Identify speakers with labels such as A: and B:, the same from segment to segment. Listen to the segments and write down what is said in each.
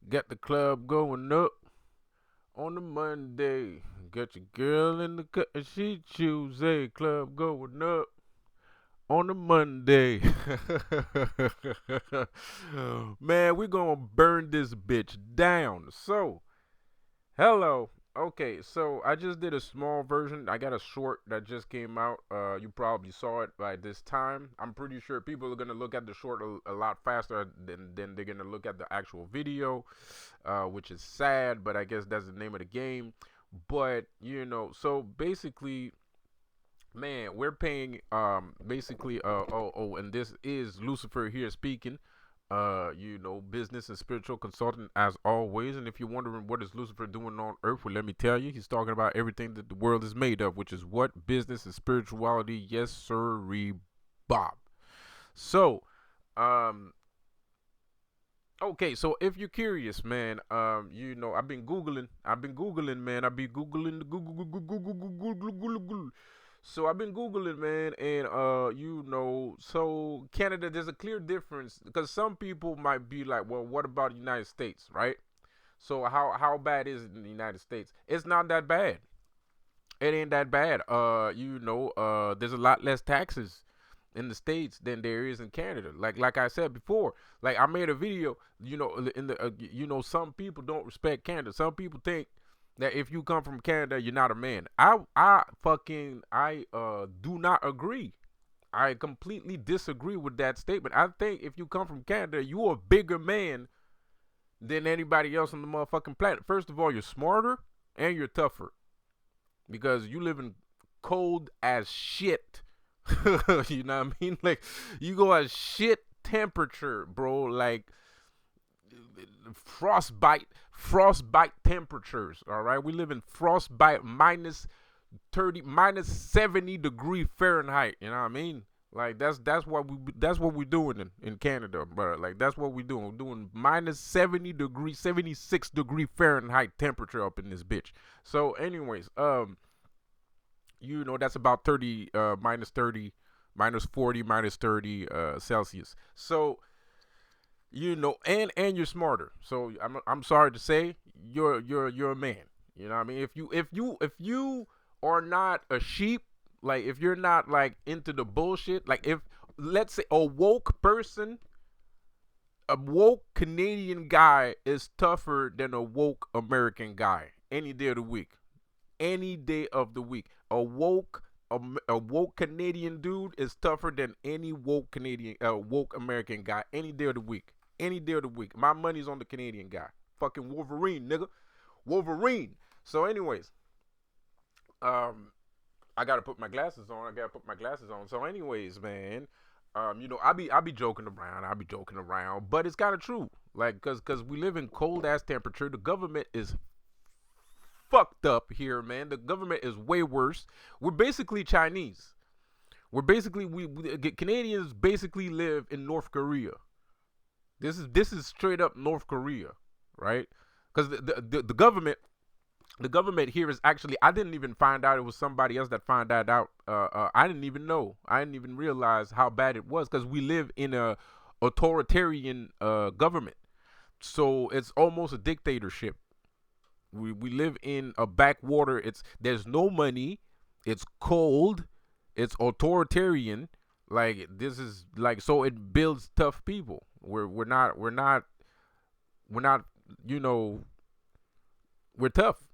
A: Got the club going up on the Monday. Got your girl in the cut and she Tuesday. Club going up on the Monday. Man, we gonna burn this bitch down. So, hello. Okay, so I just did a small version. I got a short that just came out. You probably saw it by this time. I'm pretty sure people are gonna look at the short a lot faster than they're gonna look at the actual video, which is sad. But I guess that's the name of the game. But so basically, man, we're paying basically and this is Lucifer here speaking. Business and spiritual consultant as always. And if you're wondering what is Lucifer doing on earth, well, let me tell you, he's talking about everything that the world is made of, which is what? Business and spirituality. Yes, sir, Bob. So, um, okay, so if you're curious, man, I've been Googling, man. I've been Googling the Google. So I've been Googling, man, and so Canada, there's a clear difference because some people might be like, well, what about the United States, right? So how bad is it in the United States? It's not that bad. It ain't that bad. There's a lot less taxes in the states than there is in Canada. Like I said before, like I made a video. Some people don't respect Canada. Some people think that if you come from Canada, you're not a man. I do not agree. I completely disagree with that statement. I think if you come from Canada, you're a bigger man than anybody else on the motherfucking planet. First of all, you're smarter and you're tougher because you live in cold as shit. You know what I mean? Like you go at shit temperature, bro. Like frostbite temperatures. All right, we live in frostbite minus 30, minus 70-degree Fahrenheit. You know what I mean? Like that's what we're doing in Canada, bro. Like that's what we're doing. We're doing minus 70 degree, 76-degree Fahrenheit temperature up in this bitch. So, anyways, that's about 30 minus 30 minus 40 minus 30 Celsius. So and you're smarter. So I'm sorry to say you're a man. You know what I mean? If you are not a sheep, like if you're not like into the bullshit, like if let's say a woke Canadian guy is tougher than a woke American guy any day of the week. Any day of the week. A woke Canadian dude is tougher than any woke American guy any day of the week. Any day of the week. My money's on the Canadian guy. Fucking Wolverine, nigga. Wolverine. So, anyways, I gotta put my glasses on. So, anyways, man, I be joking around. But it's kind of true. Like, cause we live in cold ass temperature. The government is fucked up here, man. The government is way worse. We're basically Chinese. We Canadians basically live in North Korea. This is straight up North Korea, right? Because the government here is actually, I didn't even find out, it was somebody else that found that out. I didn't even know. I didn't even realize how bad it was because we live in a authoritarian government. So it's almost a dictatorship. We live in a backwater. There's no money. It's cold. It's authoritarian. Like this is like, so it builds tough people. We're not you know we're tough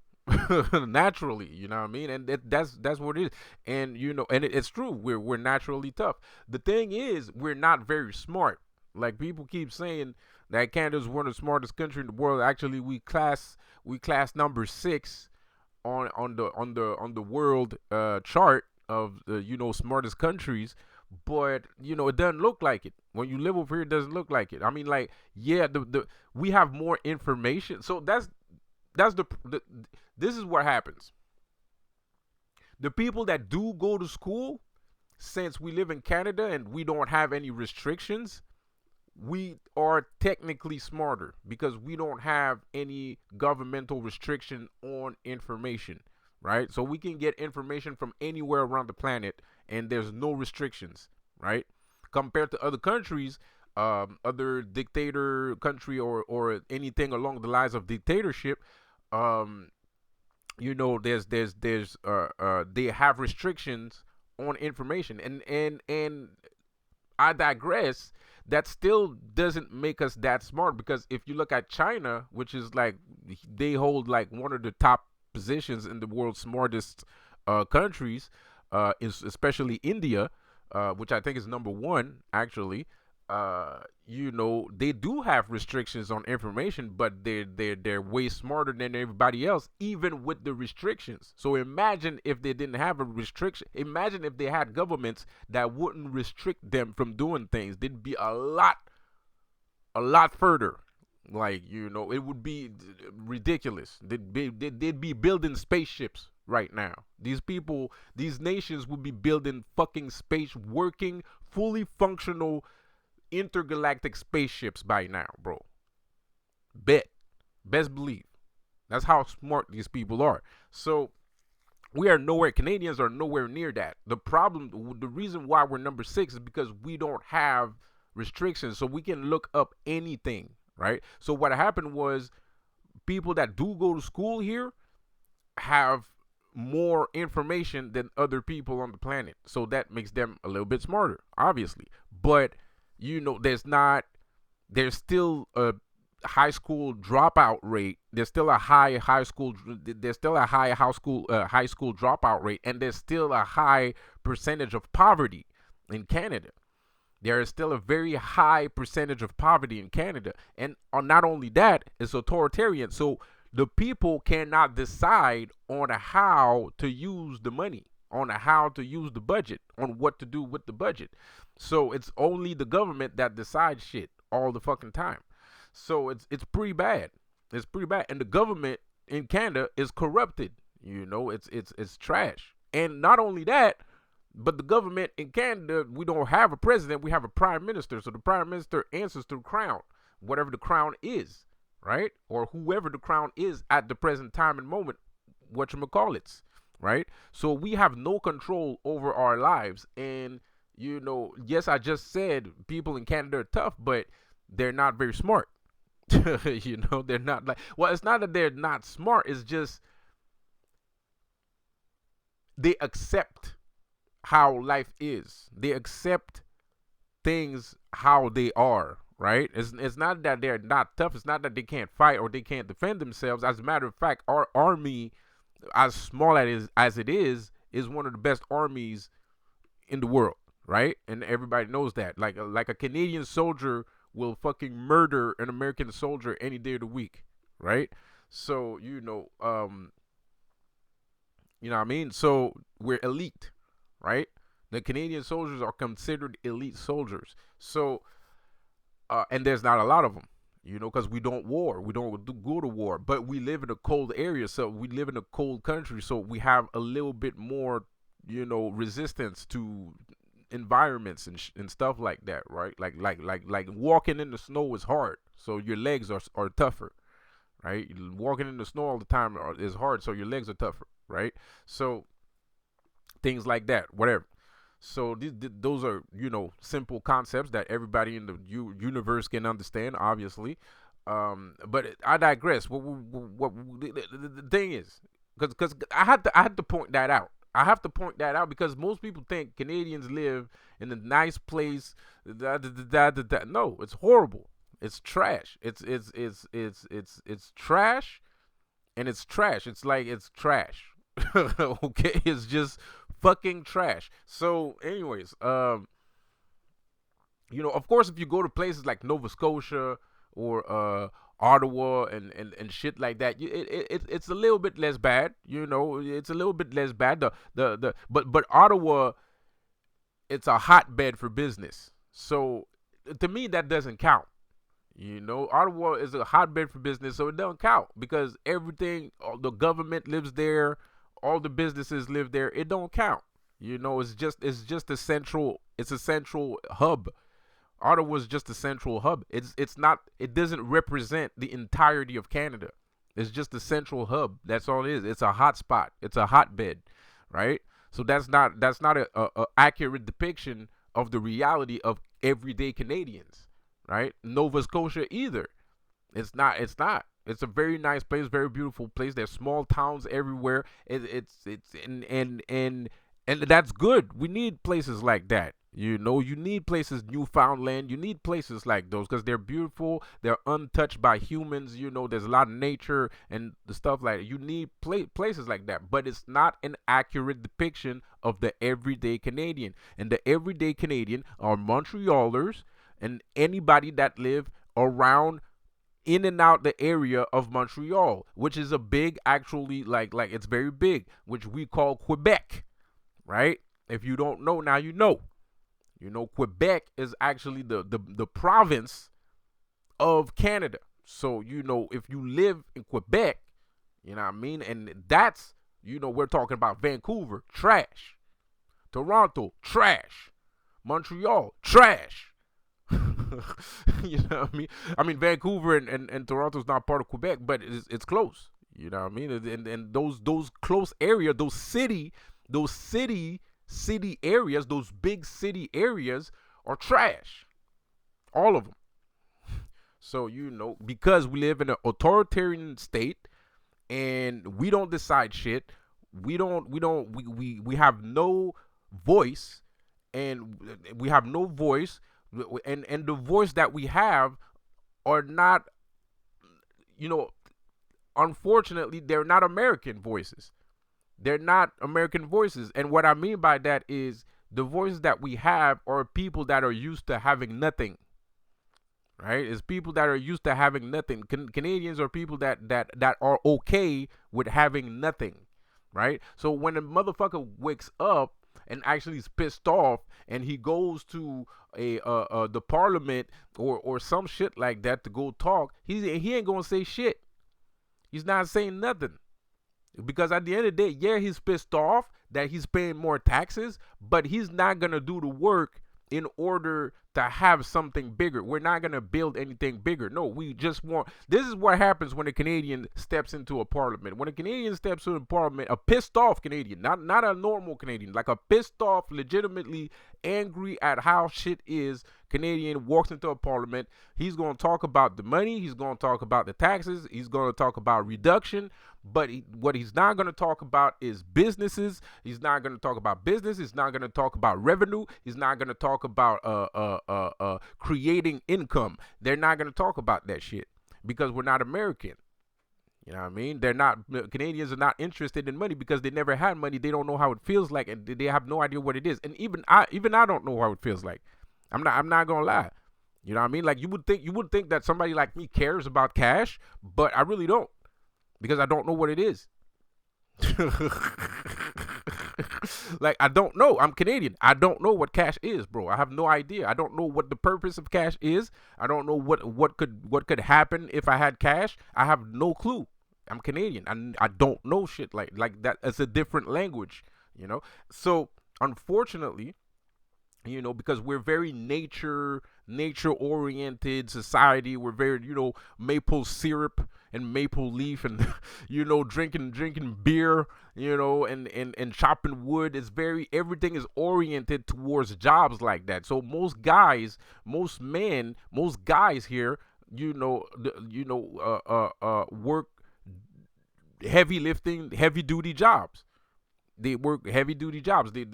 A: naturally. You know what I mean? And that's what it is. And it's true. We're naturally tough. The thing is, we're not very smart. Like people keep saying that Canada's one of the smartest country in the world. Actually, we class number 6 on the world chart of the smartest countries. But it doesn't look like it. When you live over here, it doesn't look like it. I mean, like, yeah, the we have more information. So that's the this is what happens. The people that do go to school, since we live in Canada and we don't have any restrictions, we are technically smarter because we don't have any governmental restriction on information, right? So we can get information from anywhere around the planet and there's no restrictions, right? Compared to other countries, other dictator country or anything along the lines of dictatorship, um, they have restrictions on information, and I digress. That still doesn't make us that smart, because if you look at China, which is like, they hold like one of the top positions in the world's smartest countries, especially India, which I think is number one actually. They do have restrictions on information, but they're way smarter than everybody else, even with the restrictions. So imagine if they didn't have a restriction. Imagine if they had governments that wouldn't restrict them from doing things. They'd be a lot further. Like, it would be ridiculous. They'd be building spaceships right now. These nations would be building fucking working, fully functional intergalactic spaceships by now, bro. Bet. Best believe. That's how smart these people are. So Canadians are nowhere near that. The reason why we're number 6 is because we don't have restrictions. So we can look up anything, right? So what happened was, people that do go to school here have more information than other people on the planet. So that makes them a little bit smarter, obviously. But there's still a high school dropout rate. There's still a high school dropout rate, and there's still a high percentage of poverty in Canada. There is still a very high percentage of poverty in Canada, and not only that, it's authoritarian. So the people cannot decide on how to use the money, on how to use the budget, on what to do with the budget. So it's only the government that decides shit all the fucking time. So it's pretty bad. It's pretty bad. And the government in Canada is corrupted. It's trash. And not only that, but the government in Canada, we don't have a president, we have a prime minister. So the prime minister answers to the crown, whatever the crown is, right? Or whoever the crown is at the present time and moment, whatchamacallits, right? So we have no control over our lives. And, yes, I just said people in Canada are tough, but they're not very smart. They're not it's not that they're not smart, it's just they accept how life is. They accept things how they are, right? It's not that they're not tough. It's not that they can't fight or they can't defend themselves. As a matter of fact, our army, as small as it is one of the best armies in the world, right? And everybody knows that. Like a Canadian soldier will fucking murder an American soldier any day of the week, right? So what I mean? So we're elite, right? The Canadian soldiers are considered elite soldiers. So and there's not a lot of them, because we don't go to war, but we live in a cold area, so we live in a cold country, so we have a little bit more, resistance to environments and stuff like that, right? Like walking in the snow is hard, so your legs are tougher, right? Walking in the snow all the time is hard, so your legs are tougher, right? So things like that, whatever. So those are simple concepts that everybody in the universe can understand, obviously. But I digress. What the thing is, because I had to point that out. I have to point that out because most people think Canadians live in a nice place. No, it's horrible. It's trash. It's trash, and it's trash. It's like it's trash. Okay, it's just fucking trash. So, anyways, of course, if you go to places like Nova Scotia or Ottawa and shit like that, it's a little bit less bad. It's a little bit less bad. But Ottawa, it's a hotbed for business. So to me, that doesn't count. Ottawa is a hotbed for business, so it doesn't count because all the government lives there, all the businesses live there. It don't count. It's just a central hub. Ottawa is just a central hub. It's not. It doesn't represent the entirety of Canada. It's just a central hub. That's all it is. It's a hot spot. It's a hotbed, right? So that's not a accurate depiction of the reality of everyday Canadians. right? Nova Scotia either. It's not. It's not. It's a very nice place, very beautiful place. There's small towns everywhere. It's and that's good. We need places like that. You know, you need places, Newfoundland. You need places like those because they're beautiful. They're untouched by humans. You know, there's a lot of nature and the stuff like that. You need places like that, but it's not an accurate depiction of the everyday Canadian. And the everyday Canadian are Montrealers and anybody that live around in and out the area of Montreal, which is a big, actually, like it's very big, which we call Quebec, right? If you don't know, now you know. You know, Quebec is actually the province of Canada. So, you know, if you live in Quebec, you know what I mean? And that's, you know, we're talking about Vancouver, trash. Toronto, trash. Montreal, trash. You know what I mean? I mean, Vancouver and Toronto's not part of Quebec, but it's close. You know what I mean? And those close area, those city areas, those big city areas are trash. All of them. So, you know, because we live in an authoritarian state and we don't decide shit, we have no voice, and we have no voice, and the voice that we have are not, you know, unfortunately, they're not American voices. They're not American voices. And what I mean by that is the voices that we have are people that are used to having nothing. Right? It's people that are used to having nothing. Canadians are people that are okay with having nothing. Right? So when a motherfucker wakes up and actually is pissed off and he goes to the parliament or some shit like that to go talk, he ain't gonna say shit. He's not saying nothing. Because at the end of the day, yeah, he's pissed off that he's paying more taxes, but he's not going to do the work in order to have something bigger. We're not going to build anything bigger. No, we just want, this is what happens when a Canadian steps into a parliament. When a Canadian steps into a parliament, a pissed off Canadian, not a normal Canadian, like a pissed off, legitimately angry at how shit is Canadian walks into a parliament, he's going to talk about the money, he's going to talk about the taxes, he's going to talk about reduction, but what he's not going to talk about is businesses. He's not going to talk about business. He's not going to talk about revenue. He's not going to talk about creating income. They're not going to talk about that shit because we're not American. You know what I mean? They're not, Canadians are not interested in money because they never had money. They don't know how it feels like, and they have no idea what it is. And even I don't know how it feels like. I'm not gonna lie. You know what I mean? Like you would think that somebody like me cares about cash, but I really don't. Because I don't know what it is. Like, I don't know. I'm Canadian. I don't know what cash is, bro. I have no idea. I don't know what the purpose of cash is. I don't know what could happen if I had cash. I have no clue. I'm Canadian. I don't know shit like that. It's a different language, you know? So, unfortunately, you know, because we're very nature oriented society. We're very, you know, maple syrup and maple leaf and you know, drinking beer, you know, and chopping wood. Is very, everything is oriented towards jobs like that. So most guys here, you know, work heavy lifting, heavy duty jobs. They work heavy duty jobs. They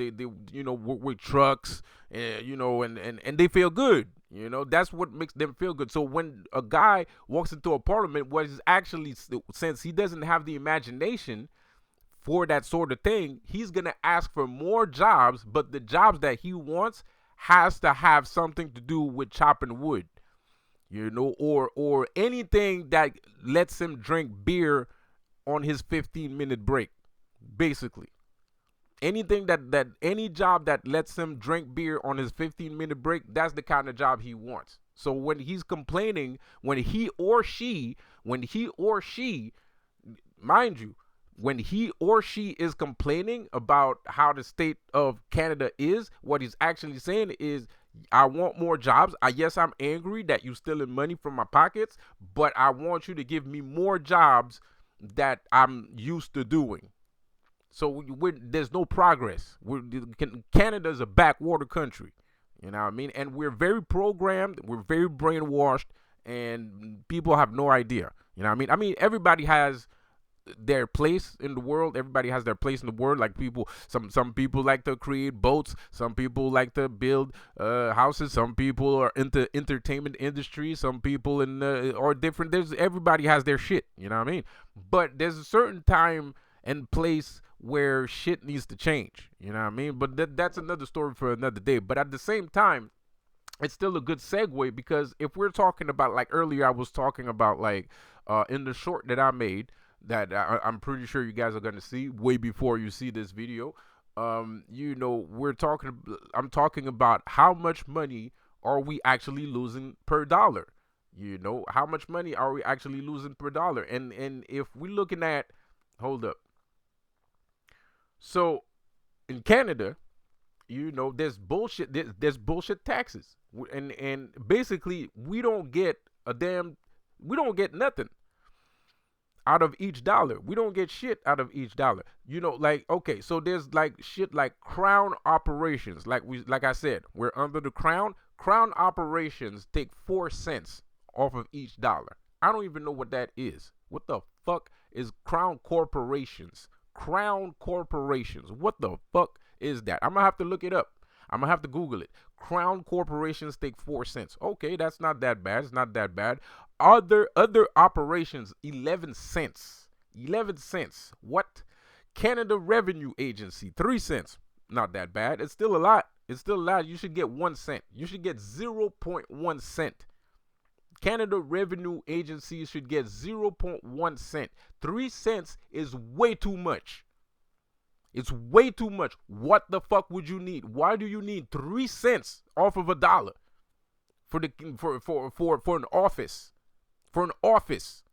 A: you know, work with trucks, you know, and they feel good. You know, that's what makes them feel good. So when a guy walks into a parliament, what is actually, since he doesn't have the imagination for that sort of thing, he's gonna ask for more jobs, but the jobs that he wants has to have something to do with chopping wood, you know, or anything that lets him drink beer on his 15-minute break, basically. Anything that any job that lets him drink beer on his 15-minute break, that's the kind of job he wants. So when he's complaining, when he or she, mind you, when he or she is complaining about how the state of Canada is, what he's actually saying is, I want more jobs. Yes, I'm angry that you stealing money from my pockets, but I want you to give me more jobs that I'm used to doing. So there's no progress. Canada's a backwater country. You know what I mean? And we're very programmed, we're very brainwashed, and people have no idea. You know what I mean? I mean, everybody has their place in the world. Everybody has their place in the world. Like people, some people like to create boats. Some people like to build houses. Some people are into entertainment industry. Some people in are different. There's everybody has their shit. You know what I mean? But there's a certain time and place where shit needs to change. You know what I mean? But that's another story for another day. But at the same time, it's still a good segue, because if we're talking about, like earlier I was talking about, like in the short that I made, that I'm pretty sure you guys are going to see way before you see this video, you know, I'm talking about how much money are we actually losing per dollar. You know, how much money are we actually losing per dollar? And if we're looking at, hold up, so in Canada, you know, there's bullshit. There's bullshit taxes, and basically we don't get nothing out of each dollar. We don't get shit out of each dollar. You know, like, okay, so there's like shit like crown operations. Like I said, we're under the crown. Crown operations take 4 cents off of each dollar. I don't even know what that is. What the fuck is crown corporations? Crown corporations. What the fuck is that? I'm gonna have to look it up. I'm gonna have to Google it. Crown corporations take 4 cents. Okay, that's not that bad. It's not that bad. Other operations, 11 cents. 11 cents. What? Canada Revenue Agency, 3 cents. Not that bad. It's still a lot. It's still a lot. You should get 1 cent. You should get 0.1 cent. Canada Revenue Agency should get 0.1 cent. 3 cents is way too much. It's way too much. What the fuck would you need? Why do you need 3 cents off of a dollar for an office? For an office,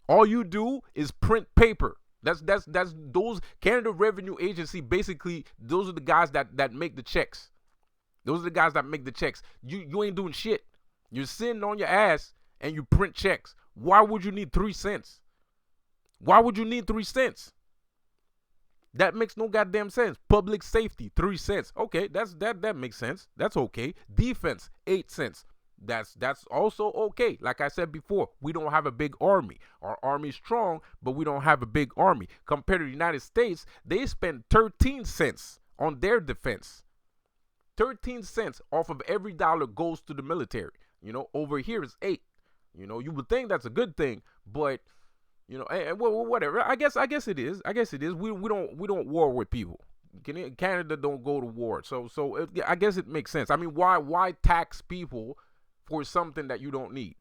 A: all you do is print paper. That's those Canada Revenue Agency. Basically, those are the guys that make the checks. Those are the guys that make the checks. You ain't doing shit. You're sitting on your ass and you print checks. Why would you need 3 cents? Why would you need 3 cents? That makes no goddamn sense. Public safety, 3 cents. Okay, that makes sense. That's okay. Defense, 8 cents. That's also okay. Like I said before, we don't have a big army. Our army's strong, but we don't have a big army. Compared to the United States, they spend 13 cents on their defense. 13 cents off of every dollar goes to the military. You know, over here is 8. You know, you would think that's a good thing, but you know, well, whatever. I guess it is. I guess it is. We don't war with people. Canada don't go to war. So I guess it makes sense. I mean, why tax people for something that you don't need?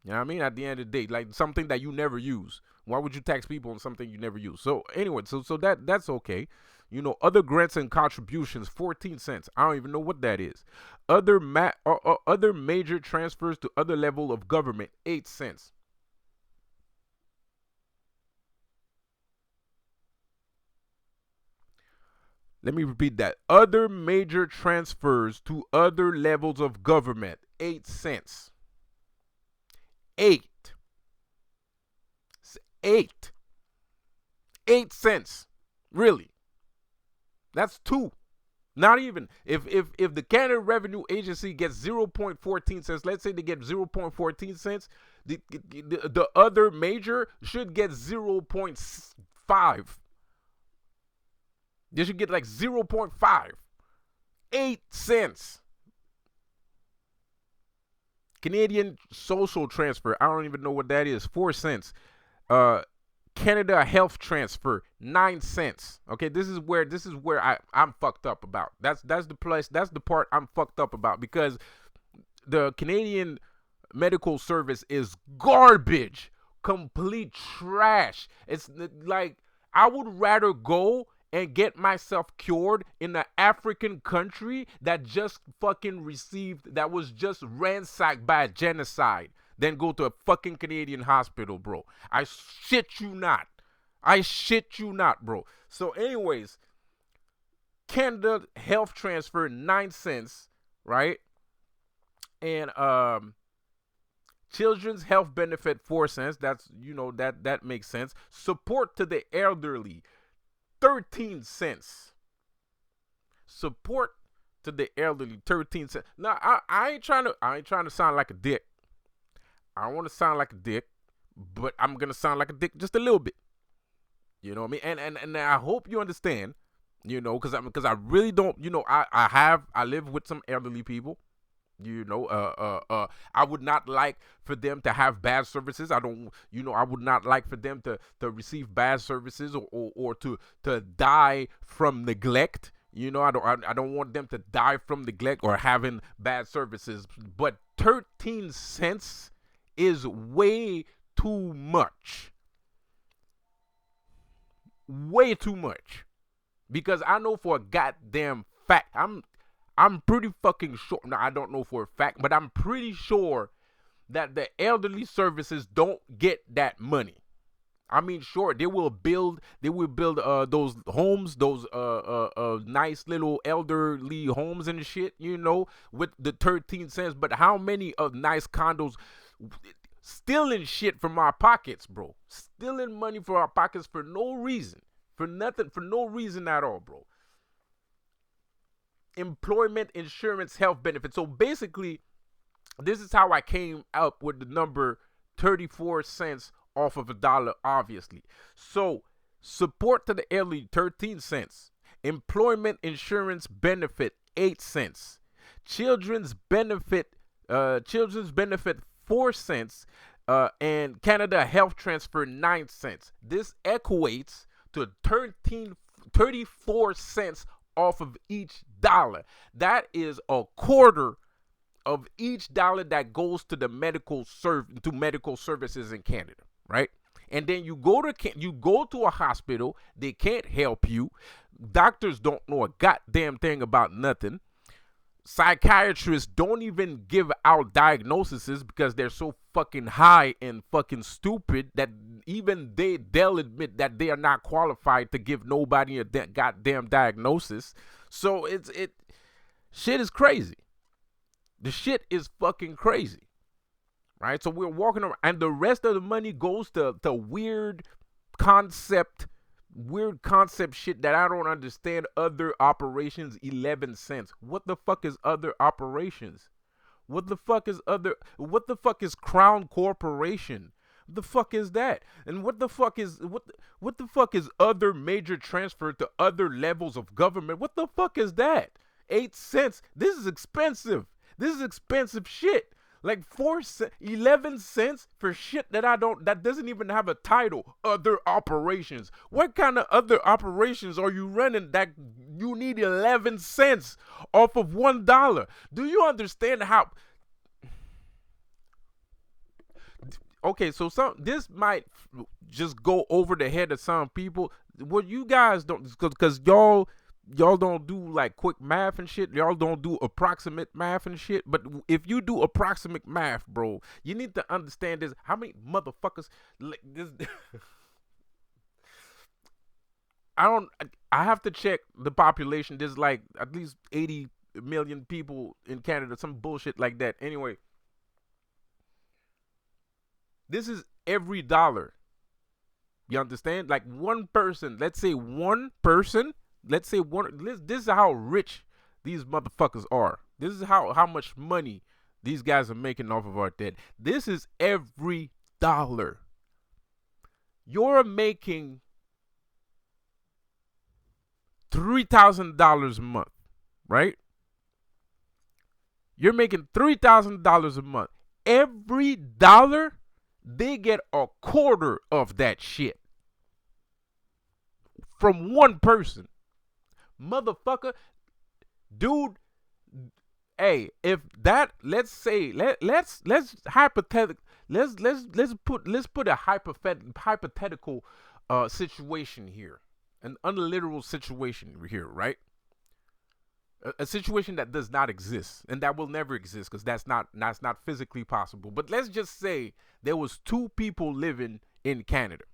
A: You know what I mean? At the end of the day, like something that you never use. Why would you tax people on something you never use? So anyway, so that's okay. You know, other grants and contributions, 14 cents. I don't even know what that is. Other major transfers to other level of government, 8 cents. Let me repeat that. Other major transfers to other levels of government, 8 cents. 8. 8. 8 cents. Really? That's 2. Not even. If the Canada Revenue Agency gets 0.14 cents, let's say they get 0.14 cents, the other major should get 0.5. They should get like 0.5. 8 cents. Canadian social transfer. I don't even know what that is. 4 cents. Canada health transfer. 9 cents. Okay, this is where I'm fucked up about. That's the place. That's the part I'm fucked up about, because the Canadian medical service is garbage. Complete trash. It's like, I would rather go and get myself cured in an African country that just fucking that was just ransacked by a genocide, than go to a fucking Canadian hospital, bro. I shit you not. I shit you not, bro. So anyways, Canada health transfer, 9 cents, right? And children's health benefit, 4 cents. That's, you know, that makes sense. Support to the elderly, 13 cents. Support to the elderly, 13 cents. Now, I ain't trying to sound like a dick. I don't want to sound like a dick, but I'm gonna sound like a dick just a little bit. You know what I mean? And I hope you understand. You know, because I really don't. You know, I live with some elderly people. You know, I would not like for them to have bad services. I don't, you know, I would not like for them to receive bad services or to die from neglect. You know, I don't want them to die from neglect or having bad services. But 13 cents is way too much. Way too much. Because I know for a goddamn fact, I'm pretty fucking sure. Now, I don't know for a fact, but I'm pretty sure that the elderly services don't get that money. I mean, sure, they will build those homes, those nice little elderly homes and shit, you know, with the 13 cents. But how many of nice condos stealing shit from our pockets, bro? Stealing money from our pockets for no reason, for nothing, for no reason at all, bro. Employment insurance health benefits. So basically, this is how I came up with the number 34 cents off of a dollar, obviously. So support to the elderly, 13 cents. Employment insurance benefit, 8 cents. Children's benefit 4 cents. And Canada Health Transfer, 9 cents. This equates to 34 cents off of each dollar. That is a quarter of each dollar that goes to the medical services in Canada, right? And then you go to a hospital, they can't help you. Doctors don't know a goddamn thing about nothing. Psychiatrists don't even give out diagnoses because they're so fucking high and fucking stupid that even they'll admit that they are not qualified to give nobody a goddamn diagnosis. So shit is crazy. The shit is fucking crazy, right? So we're walking around, and the rest of the money goes to weird concept shit that I don't understand. Other operations, 11 cents. What the fuck is other operations? What the fuck is Crown Corporation? What the fuck is that? And what the fuck is other major transfer to other levels of government? What the fuck is that? 8 cents. This is expensive. This is expensive shit. Like 11 cents for shit that doesn't even have a title. Other operations. What kind of other operations are you running that you need 11 cents off of $1? Do you understand how? Okay, so this might just go over the head of some people. What you guys don't, because y'all don't do like quick math and shit. Y'all don't do approximate math and shit. But if you do approximate math, bro, you need to understand this. How many motherfuckers like this? I have to check the population. There's like at least 80 million people in Canada, some bullshit like that. Anyway, this is every dollar. You understand? Like one person, let's say one person. This is how rich these motherfuckers are. This is how much money these guys are making off of our debt. This is every dollar. You're making $3,000 a month, right? You're making $3,000 a month. Every dollar, they get a quarter of that shit from one person. Motherfucker, dude. Hey, if that, let's say, let's hypothetical, let's put a hypothetical situation here, an unliteral situation here, right? A situation that does not exist and that will never exist because that's not physically possible. But let's just say there was 2 people living in Canada.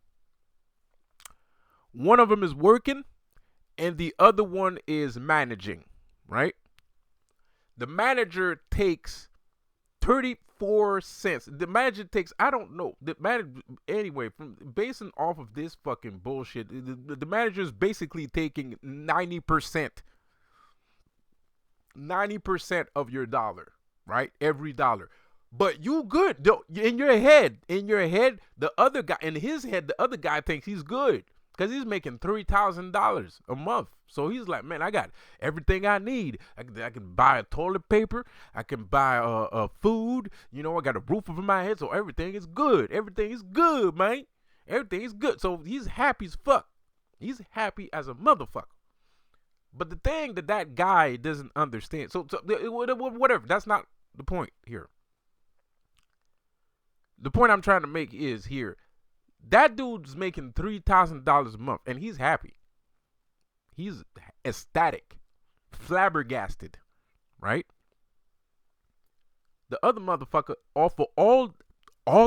A: One of them is working and the other one is managing, right? The manager takes 34 cents. The manager takes, I don't know. The manager, anyway, from basing off of this fucking bullshit, the manager is basically taking 90%. 90% of your dollar, right? Every dollar. But you good. In your head, the other guy, in his head, the other guy thinks he's good because he's making $3,000 a month. So he's like, man, I got everything I need. I can buy a toilet paper. I can buy food. You know, I got a roof over my head. So everything is good. Everything is good, man. Everything is good. So he's happy as fuck. He's happy as a motherfucker. But the thing that guy doesn't understand, so whatever, that's not the point here. The point I'm trying to make is here, that dude's making $3,000 a month, and he's happy. He's ecstatic, flabbergasted, right? The other motherfucker, off of all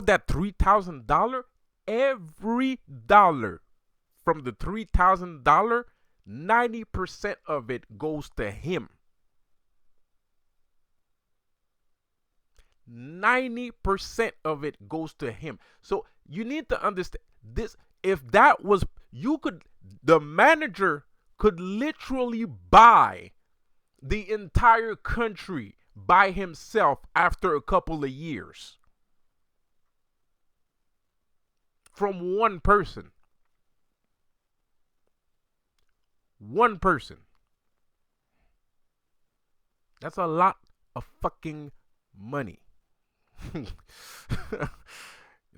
A: that $3,000, every dollar from the $3,000, 90% of it goes to him. 90% of it goes to him. So you need to understand this. If that was, the manager could literally buy the entire country by himself after a couple of years from one person. One person. That's a lot of fucking money.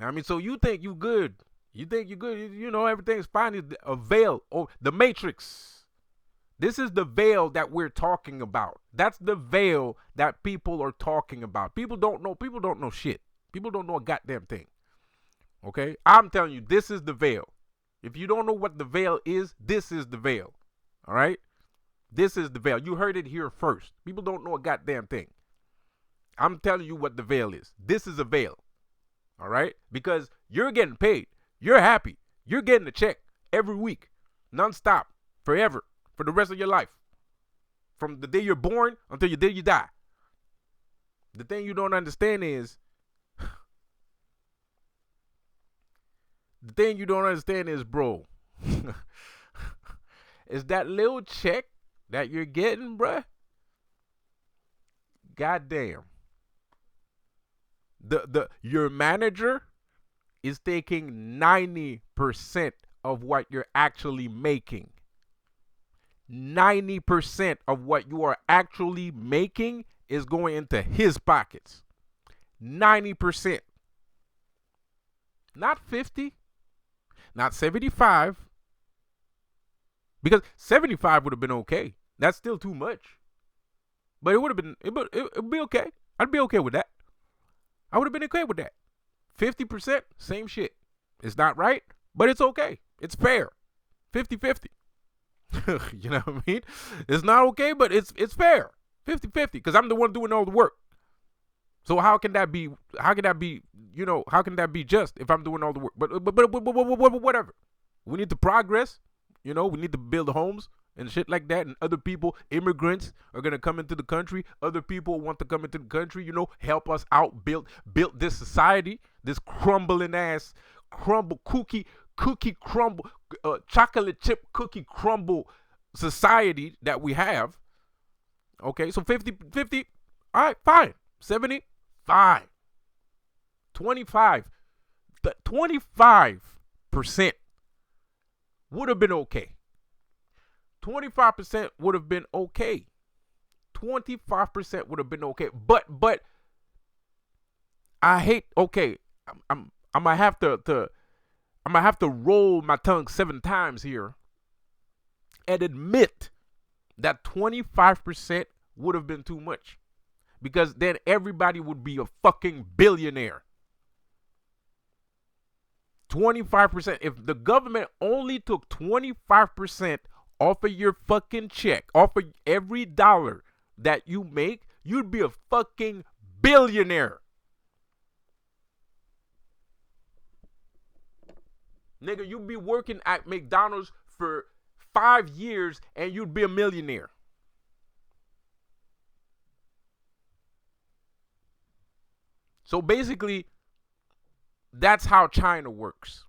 A: I mean, so you think you good. You think you're good. You know, everything's fine. It's a veil. Oh, the Matrix. This is the veil that we're talking about. That's the veil that people are talking about. People don't know shit. People don't know a goddamn thing. Okay? I'm telling you, this is the veil. If you don't know what the veil is, this is the veil. All right? This is the veil. You heard it here first. People don't know a goddamn thing. I'm telling you what the veil is. This is a veil. All right? Because you're getting paid. You're happy. You're getting a check every week, nonstop, forever, for the rest of your life. From the day you're born until the day you die. The thing you don't understand is, bro, is that little check that you're getting, bruh? Goddamn. Your manager is taking 90% of what you're actually making. 90% of what you are actually making is going into his pockets. 90%. Not 50. Not 75. Because 75 would have been okay. That's still too much. But it would have been, it would be okay. I'd be okay with that. I would have been okay with that. 50%, same shit. It's not right, but it's okay. It's fair. 50-50. You know what I mean? It's not okay, but it's fair. 50-50, because I'm the one doing all the work. So how can that be, you know, how can that be just if I'm doing all the work? But whatever. We need to progress. You know, we need to build homes and shit like that. And other people, immigrants, are going to come into the country. Other people want to come into the country, you know, help us out, build this society, this crumbling ass, cookie crumble, chocolate chip cookie crumble society that we have. Okay, so 50, all right, fine. 70, fine. 25, 25% would have been okay. 25% would have been okay. 25% would have been okay. But I hate, okay, I'm gonna have to roll my tongue 7 times here and admit that 25% would have been too much. Because then everybody would be a fucking billionaire. 25%. If the government only took 25% off of your fucking check, off of every dollar that you make, you'd be a fucking billionaire. Nigga, you'd be working at McDonald's for 5 years and you'd be a millionaire. So basically, that's how China works.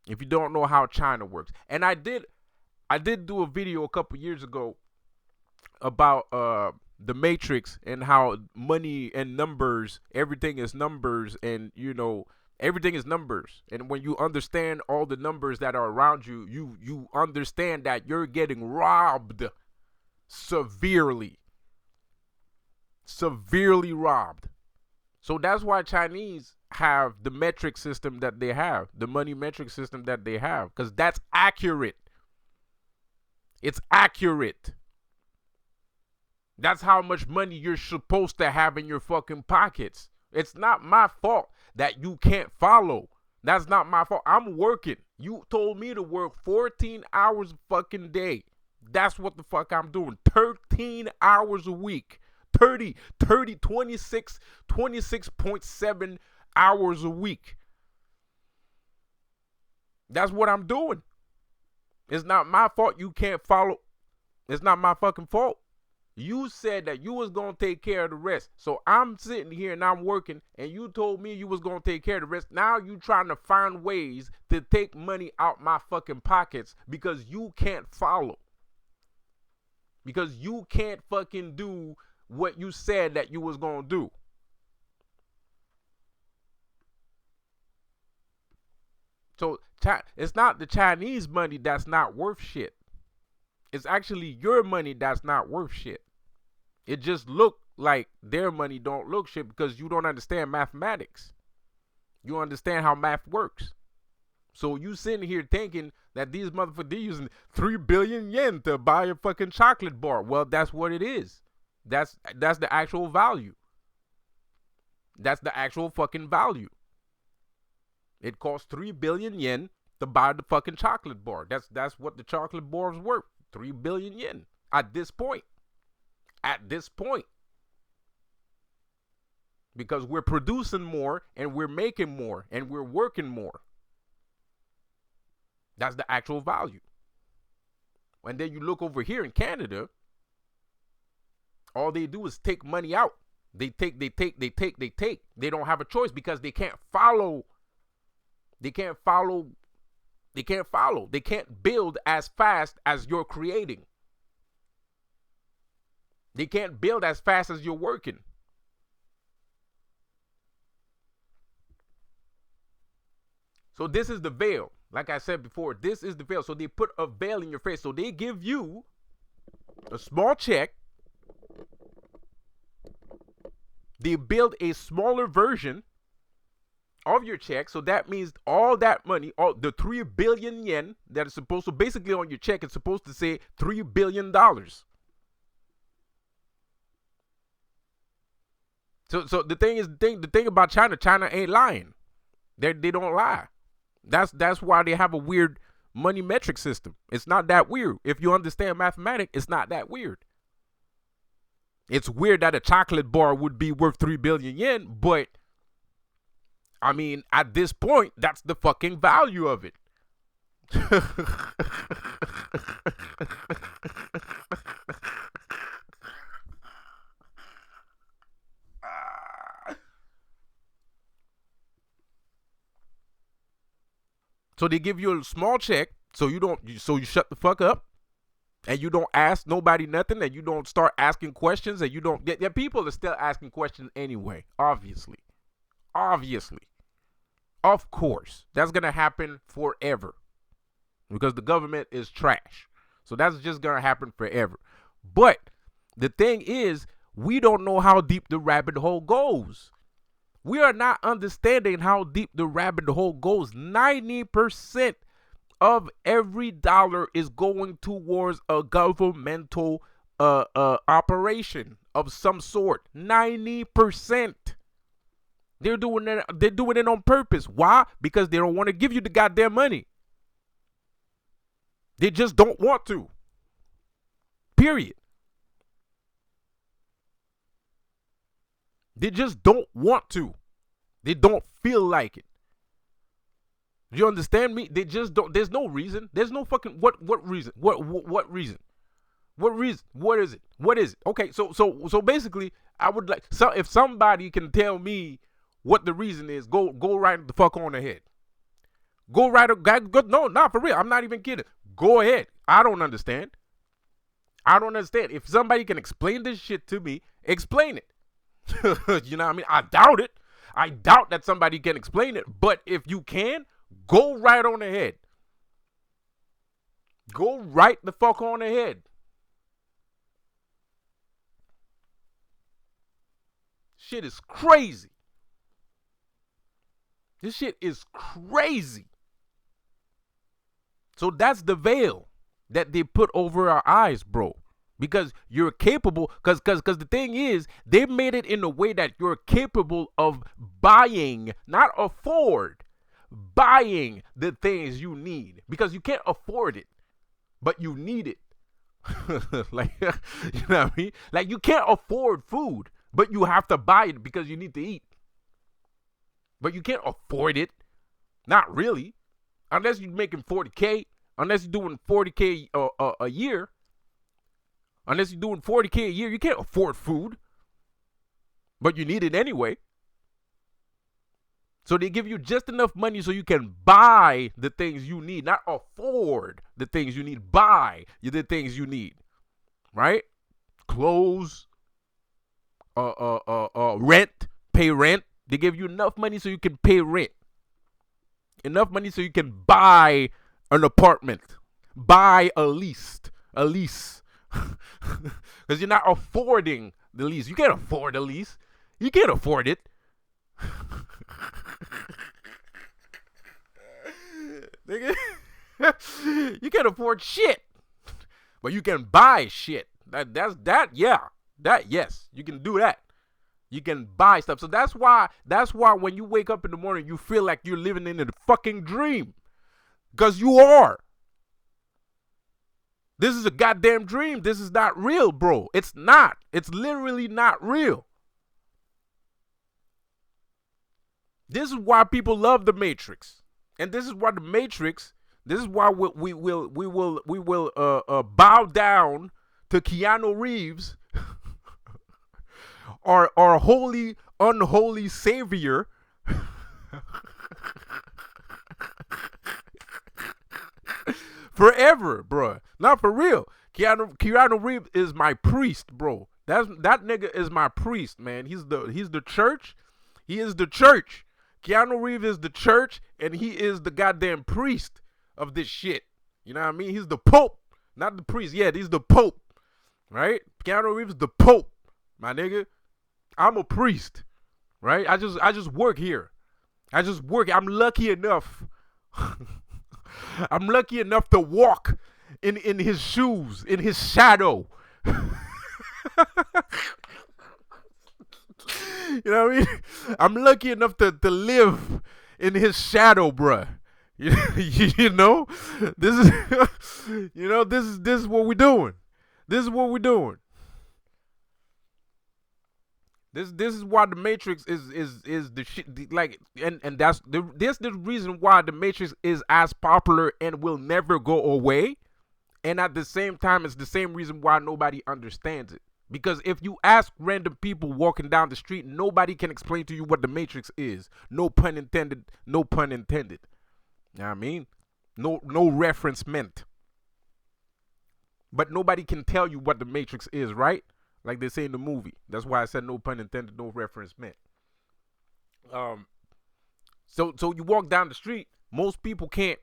A: If you don't know how China works. And I did do a video a couple years ago about the Matrix and how money and numbers, everything is numbers, and everything is numbers. And when you understand all the numbers that are around you, you understand that you're getting robbed severely. Severely robbed. So that's why Chinese have the metric system that they have, the money metric system that they have, because that's accurate. It's accurate. That's how much money you're supposed to have in your fucking pockets. It's not my fault that you can't follow. That's not my fault. I'm working. You told me to work 14 hours a fucking day. That's what the fuck I'm doing. 13 hours a week. 26.7 hours a week. That's what I'm doing. It's not my fault you can't follow. It's not my fucking fault. You said that you was going to take care of the rest. So I'm sitting here and I'm working, and you told me you was going to take care of the rest. Now you trying to find ways to take money out my fucking pockets because you can't follow. Because you can't fucking do what you said that you was going to do. So it's not the Chinese money that's not worth shit. It's actually your money that's not worth shit. It just look like their money don't look shit because you don't understand mathematics. You understand how math works. So you sitting here thinking that these motherfuckers, they're using 3 billion yen to buy a fucking chocolate bar. Well, that's what it is. That's the actual value. That's the actual fucking value. It costs 3 billion yen to buy the fucking chocolate bar. That's what the chocolate bar is worth. 3 billion yen at this point. At this point. Because we're producing more and we're making more and we're working more. That's the actual value. And then you look over here in Canada, all they do is take money out. They take. They don't have a choice because they can't follow. They can't follow. They can't build as fast as you're creating. They can't build as fast as you're working. So this is the veil. Like I said before, this is the veil. So they put a veil in your face. So they give you a small check. They build a smaller version of your check. So that means all that money, all the 3 billion yen that is supposed to, basically on your check, it's supposed to say $3 billion. So the thing about China ain't lying. They don't lie. That's why they have a weird money metric system. It's not that weird. If you understand mathematics, it's not that weird. It's weird that a chocolate bar would be worth 3 billion yen, but I mean, at this point, that's the fucking value of it. So they give you a small check, so you shut the fuck up, and you don't ask nobody nothing, and you don't start asking questions, and you don't get. Yeah, people are still asking questions anyway. Obviously, of course, that's gonna happen forever, because the government is trash. So that's just gonna happen forever. But the thing is, we don't know how deep the rabbit hole goes. We are not understanding how deep the rabbit hole goes. 90% of every dollar is going towards a governmental operation of some sort. 90%. They're doing it on purpose. Why? Because they don't want to give you the goddamn money. They just don't want to. Period. They just don't want to. They don't feel like it. You understand me? They just don't. There's no reason. There's no fucking what reason? What reason? What reason? What is it? What is it? Okay, so basically, I would like if somebody can tell me what the reason is, go right the fuck on ahead. Go right. No, not for real. I'm not even kidding. Go ahead. I don't understand. I don't understand. If somebody can explain this shit to me, explain it. You know what I mean? I doubt it. I doubt that somebody can explain it. But if you can, go right on ahead. Go right the fuck on ahead. Shit is crazy. This shit is crazy. So that's the veil that they put over our eyes, bro. Because you're capable, because the thing is, they made it in a way that you're capable of buying, not afford, buying the things you need. Because you can't afford it, but you need it. Like, you know what I mean? Like, you can't afford food, but you have to buy it because you need to eat. But you can't afford it. Not really. Unless you're making 40K. Unless you're doing 40K a year. Unless you're doing 40K a year, you can't afford food. But you need it anyway. So they give you just enough money so you can buy the things you need. Not afford the things you need. Buy the things you need. Right? Clothes. Rent. Pay rent. They give you enough money so you can pay rent. Enough money so you can buy an apartment. Buy a lease. A lease. Because you're not affording the lease. You can't afford the lease. You can't afford it. You can't afford shit. But you can buy shit. Yes. You can do that. You can buy stuff. So that's why when you wake up in the morning, you feel like you're living in a fucking dream. Because you are. This is a goddamn dream. This is not real, bro. It's not. It's literally not real. This is why people love the Matrix. And this is why the Matrix, this is why we will bow down to Keanu Reeves, our holy, unholy savior. Forever, bro. Not for real. Keanu Reeves is my priest, bro. That nigga is my priest, man. He's the church. He is the church. Keanu Reeves is the church, and he is the goddamn priest of this shit. You know what I mean? He's the pope, not the priest. Yeah, he's the pope, right? Keanu Reeves is the pope, my nigga. I'm a priest, right? I just work here. I just work. I'm lucky enough. I'm lucky enough to walk in his shoes, in his shadow. You know what I mean? I'm lucky enough to live in his shadow, bruh. You know? This is this is what we're doing. This is what we're doing. This is why the Matrix is the shit, like, and that's the reason why the Matrix is as popular and will never go away. And at the same time, it's the same reason why nobody understands it. Because if you ask random people walking down the street, nobody can explain to you what the Matrix is. No pun intended. No pun intended. You know what I mean? No reference meant. But nobody can tell you what the Matrix is, right? Like they say in the movie. That's why I said no pun intended, no reference meant. So you walk down the street, most people can't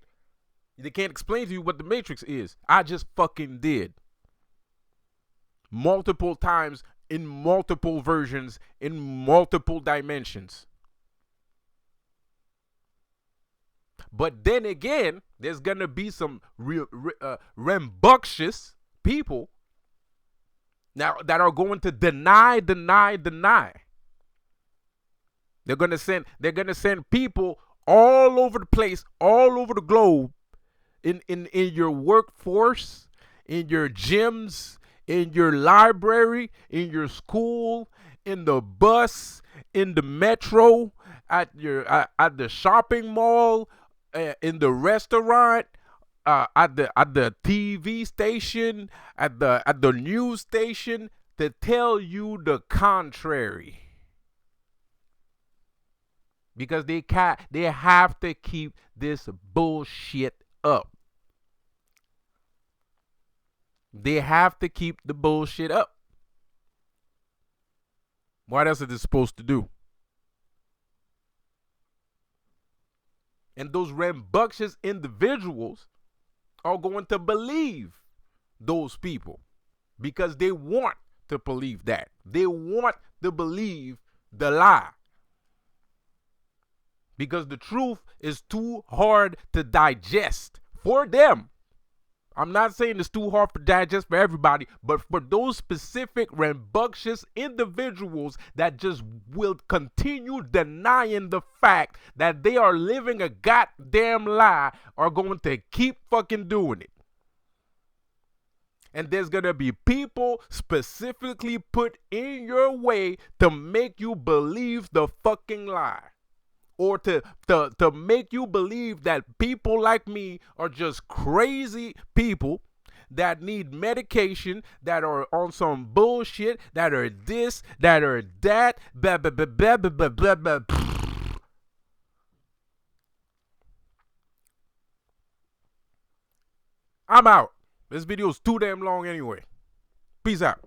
A: explain to you what the Matrix is. I just fucking did. Multiple times, in multiple versions, in multiple dimensions. But then again, there's gonna be some rambunctious people now that are going to deny. They're gonna send people all over the place, all over the globe, in your workforce, in your gyms, in your library, in your school, in the bus, in the metro, at the shopping mall, in the restaurant, at the TV station, at the news station, to tell you the contrary. Because they have to keep this bullshit up. They have to keep the bullshit up. What else is it supposed to do? And those rambunctious individuals are going to believe those people because they want to believe that. They want to believe the lie. Because the truth is too hard to digest for them. I'm not saying it's too hard to digest for everybody, but for those specific rambunctious individuals that just will continue denying the fact that they are living a goddamn lie are going to keep fucking doing it. And there's going to be people specifically put in your way to make you believe the fucking lie. Or to make you believe that people like me are just crazy people that need medication, that are on some bullshit, that are this, that are that, blah, blah, blah, blah, blah, blah, blah, blah. I'm out. This video is too damn long anyway. Peace out.